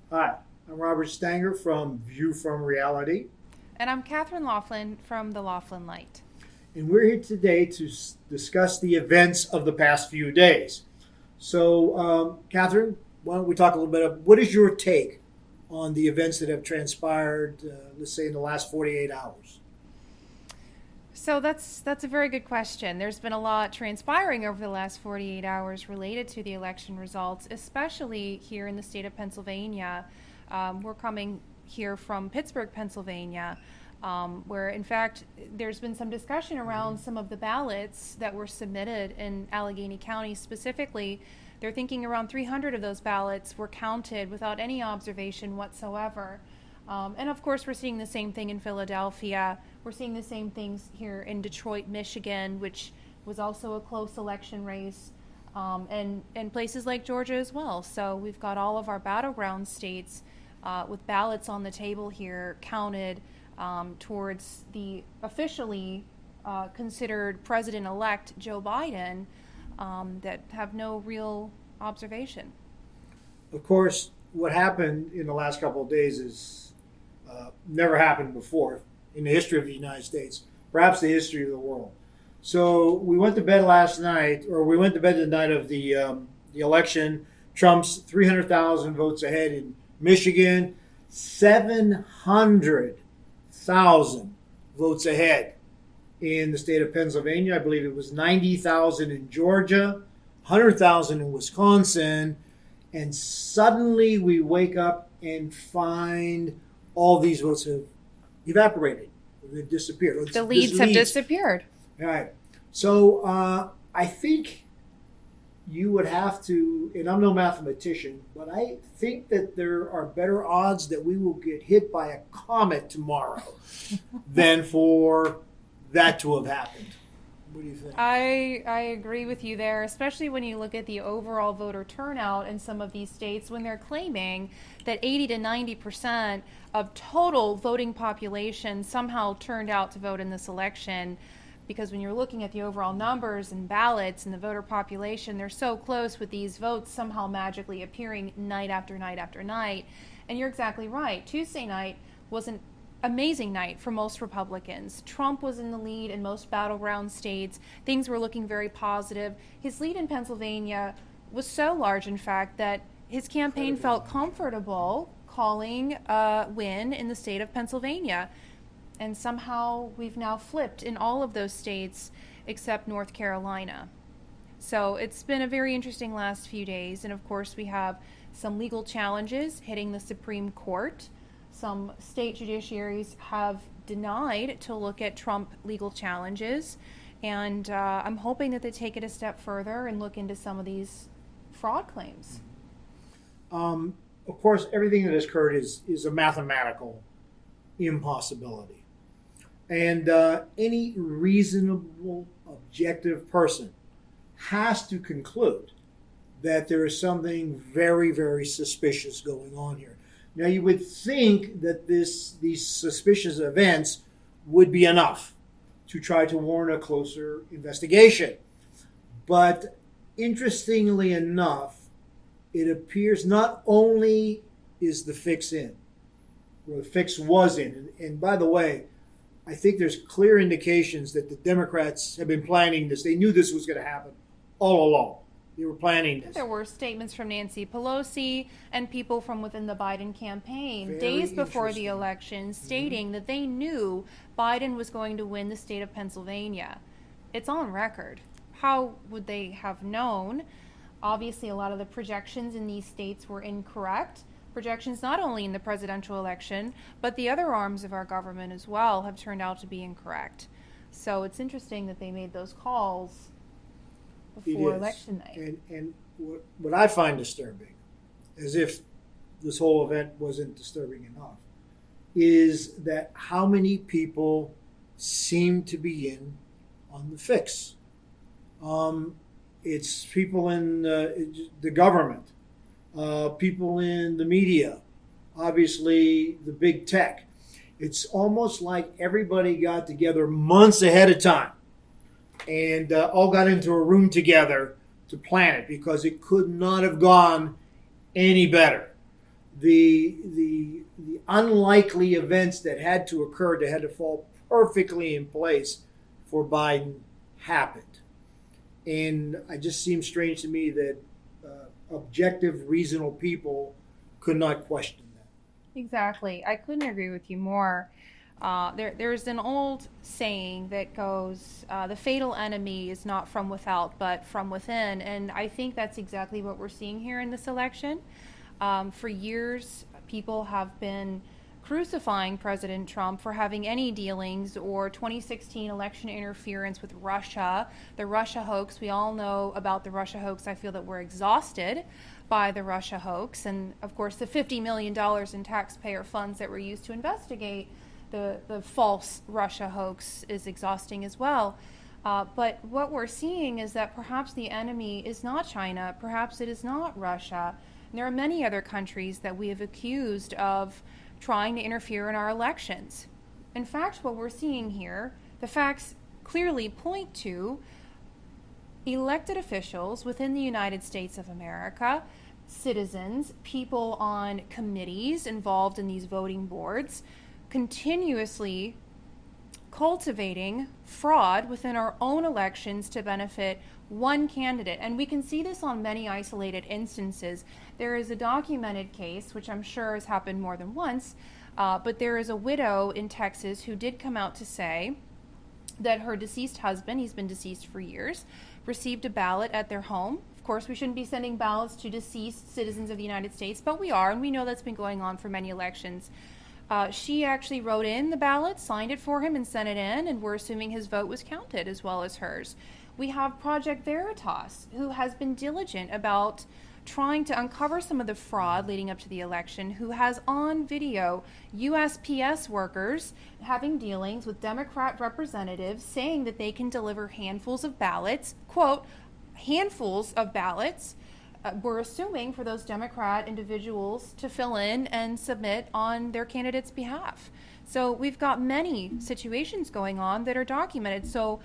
Hi, I'm Robert Stanger from View from Reality, And I'm Kathryn Laughlin from the Laughlin Light. and we're here today to discuss the events of the past few days. So, Kathryn, why don't we talk a little bit of what is your take on the events that have transpired, let's say, in the last 48 hours? So that's a very good question. There's been a lot transpiring over the last 48 hours related to the election results, especially here in the state of Pennsylvania. We're coming here from Pittsburgh, Pennsylvania, where in fact there's been some discussion around some of the ballots that were submitted in Allegheny County specifically. They're thinking around 300 of those ballots were counted without any observation whatsoever. And of course, we're seeing the same thing in Philadelphia. We're seeing the same things here in Detroit, Michigan, which was also a close election race, and places like Georgia as well. So we've got all of our battleground states with ballots on the table here counted towards the officially considered president-elect Joe Biden that have no real observation. Of course, what happened in the last couple of days is never happened before in the history of the United States, perhaps the history of the world. So we went to bed last night, or we went to bed the night of the election. Trump's 300,000 votes ahead in Michigan, 700,000 votes ahead in the state of Pennsylvania. I believe it was 90,000 in Georgia, 100,000 in Wisconsin, and suddenly we wake up and find all these votes have evaporated. They've disappeared. The leads have disappeared. All right. So I think you would have to, and I'm no mathematician, but I think that there are better odds that we will get hit by a comet tomorrow than for that to have happened. What do you think? I agree with you there, especially when you look at the overall voter turnout in some of these states when they're claiming that 80 to 90% of total voting population somehow turned out to vote in this election. Because when you're looking at the overall numbers and ballots and the voter population, they're so close with these votes somehow magically appearing night after night after night. And you're exactly right. Tuesday night was an amazing night for most Republicans. Trump was in the lead in most battleground states. Things were looking very positive. His lead in Pennsylvania was so large, in fact, that his campaign felt comfortable calling a win in the state of Pennsylvania. And somehow we've now flipped in all of those states except North Carolina. So it's been a very interesting last few days. And of course, we have some legal challenges hitting the Supreme Court. Some state judiciaries have denied to look at Trump legal challenges. And I'm hoping that they take it a step further and look into some of these fraud claims. Of course, everything that has occurred is a mathematical impossibility. And any reasonable, objective person has to conclude that there is something very, very suspicious going on here. Now, you would think that these suspicious events would be enough to try to warrant a closer investigation. But interestingly enough, it appears not only is the fix in, or the fix was in, and by the way, I think there's clear indications that the Democrats have been planning this. They knew this was going to happen all along. They were planning this. There were statements from Nancy Pelosi and people from within the Biden campaign Very days before the interesting. election stating that they knew Biden was going to win the state of Pennsylvania. It's on record. How would they have known? Obviously, a lot of the projections in these states were incorrect. Projections not only in the presidential election, but the other arms of our government as well have turned out to be incorrect. So it's interesting that they made those calls before election night. And what I find disturbing, as if this whole event wasn't disturbing enough, is that how many people seem to be in on the fix. It's people in the government, people in the media, obviously the big tech. It's almost like everybody got together months ahead of time and all got into a room together to plan it because it could not have gone any better. the unlikely events that had to occur, that had to fall perfectly in place for Biden happened. And it just seems strange to me that objective, reasonable people could not question that. Exactly. I couldn't agree with you more. There's an old saying that goes, the fatal enemy is not from without, but from within. And I think that's exactly what we're seeing here in this election. For years, people have been crucifying President Trump for having any dealings or 2016 election interference with Russia, the Russia hoax. We all know about the Russia hoax. I feel that we're exhausted by the Russia hoax. And of course, the $50 million in taxpayer funds that were used to investigate the false Russia hoax is exhausting as well. But what we're seeing is that perhaps the enemy is not China, perhaps it is not Russia. And there are many other countries that we have accused of trying to interfere in our elections. In fact, what we're seeing here, the facts clearly point to elected officials within the United States of America, citizens, people on committees involved in these voting boards, continuously cultivating fraud within our own elections to benefit one candidate. And we can see this on many isolated instances. There is a documented case, which I'm sure has happened more than once, but there is a widow in Texas who did come out to say that her deceased husband, he's been deceased for years, received a ballot at their home. Of course, we shouldn't be sending ballots to deceased citizens of the United States, but we are, and we know that's been going on for many elections. She actually wrote in the ballot, signed it for him, and sent it in, and we're assuming his vote was counted as well as hers. We have Project Veritas, who has been diligent about trying to uncover some of the fraud leading up to the election, who has on video USPS workers having dealings with Democrat representatives saying that they can deliver handfuls of ballots, quote, handfuls of ballots, we're assuming for those Democrat individuals to fill in and submit on their candidate's behalf. So we've got many situations going on that are documented. So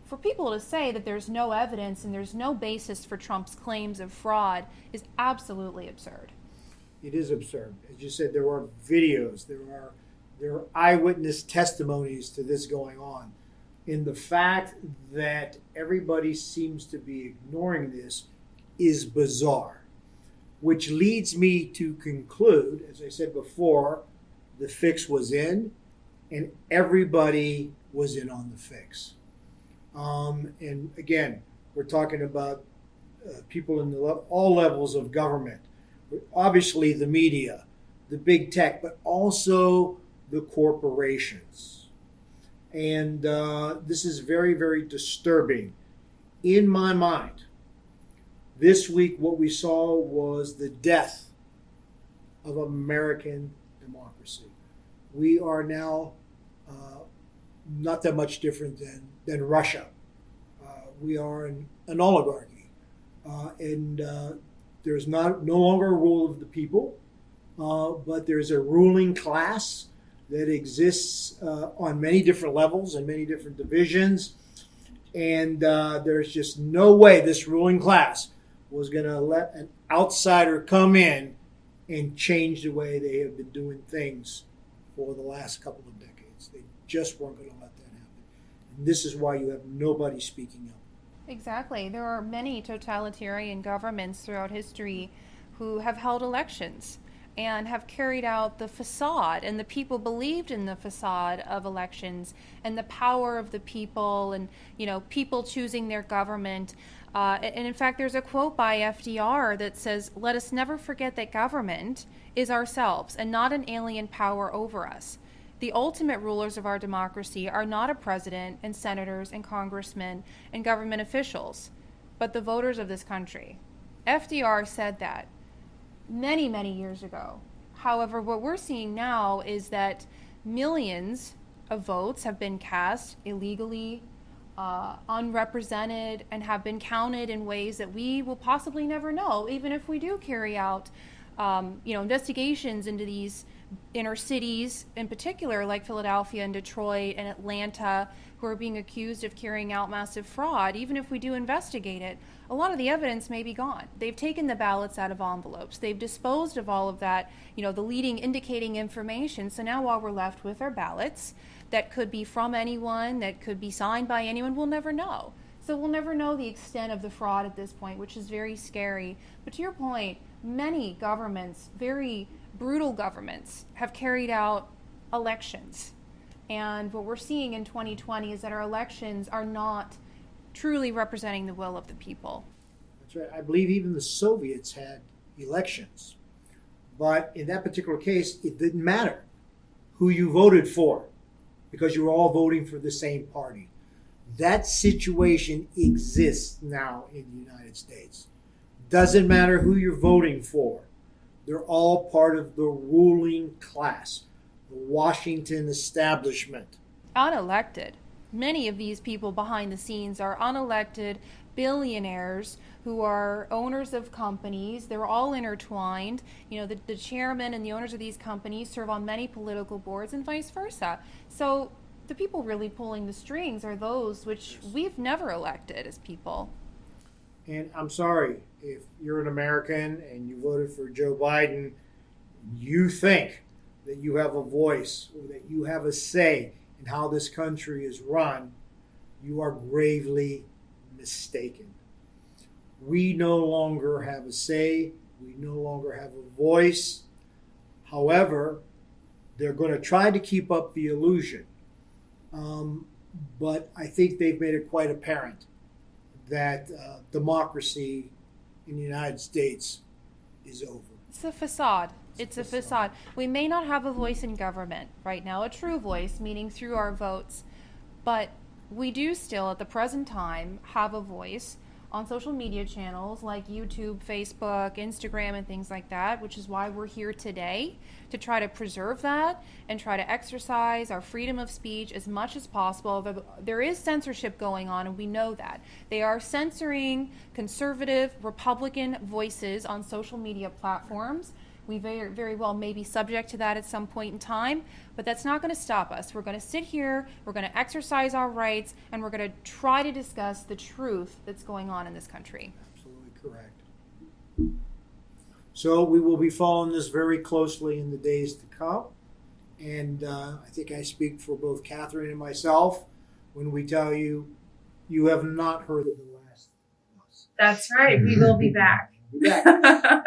for people to say that there's no evidence and there's no basis for Trump's claims of fraud is absolutely absurd. It is absurd. As you said, there are videos, there are eyewitness testimonies to this going on. And the fact that everybody seems to be ignoring this is bizarre, which leads me to conclude, as I said before, the fix was in and everybody was in on the fix. And again, we're talking about people in all levels of government, obviously the media, the big tech, but also the corporations. And this is very, very disturbing. In my mind, this week what we saw was the death of American democracy. We are now not that much different than Russia. We are an oligarchy. And there's no longer a rule of the people, but there's a ruling class that exists on many different levels and many different divisions. And there's just no way this ruling class was going to let an outsider come in and change the way they have been doing things for the last couple of decades. They just weren't going to let that happen. And this is why you have nobody speaking up. Exactly. There are many totalitarian governments throughout history who have held elections and have carried out the facade, and the people believed in the facade of elections and the power of the people and, people choosing their government. And in fact, there's a quote by FDR that says, "Let us never forget that government is ourselves and not an alien power over us. The ultimate rulers of our democracy are not a president and senators and congressmen and government officials, but the voters of this country." FDR said that many, many years ago. However, what we're seeing now is that millions of votes have been cast illegally, unrepresented, and have been counted in ways that we will possibly never know, even if we do carry out investigations into these inner cities in particular, like Philadelphia and Detroit and Atlanta, who are being accused of carrying out massive fraud. Even if we do investigate it, a lot of the evidence may be gone. They've taken the ballots out of envelopes. They've disposed of all of that, the leading indicating information. So now all we're left with are ballots that could be from anyone, that could be signed by anyone. We'll never know. So we'll never know the extent of the fraud at this point, which is very scary. But to your point, many governments, very brutal governments, have carried out elections. And what we're seeing in 2020 is that our elections are not truly representing the will of the people. That's right. I believe even the Soviets had elections. But in that particular case, it didn't matter who you voted for because you were all voting for the same party. That situation exists now in the United States. Doesn't matter who you're voting for. They're all part of the ruling class, the Washington establishment. Unelected. Many of these people behind the scenes are unelected billionaires who are owners of companies. They're all intertwined. The chairman and the owners of these companies serve on many political boards and vice versa. So the people really pulling the strings are those which we've never elected as people. And I'm sorry, if you're an American and you voted for Joe Biden, you think that you have a voice or that you have a say in how this country is run, you are gravely mistaken. We no longer have a say. We no longer have a voice. However, they're going to try to keep up the illusion. But I think they've made it quite apparent that democracy in the United States is over. It's a facade. It's a facade. We may not have a voice in government right now, a true voice, meaning through our votes, but we do still, at the present time, have a voice on social media channels like YouTube, Facebook, Instagram, and things like that, which is why we're here today, to try to preserve that and try to exercise our freedom of speech as much as possible. There is censorship going on, and we know that. They are censoring conservative, Republican voices on social media platforms. We very, very well may be subject to that at some point in time, but that's not going to stop us. We're going to sit here, we're going to exercise our rights, and we're going to try to discuss the truth that's going on in this country. Absolutely correct. So we will be following this very closely in the days to come. And I think I speak for both Kathryn and myself when we tell you, you have not heard of the last of us. That's right. We will be back. We'll be back.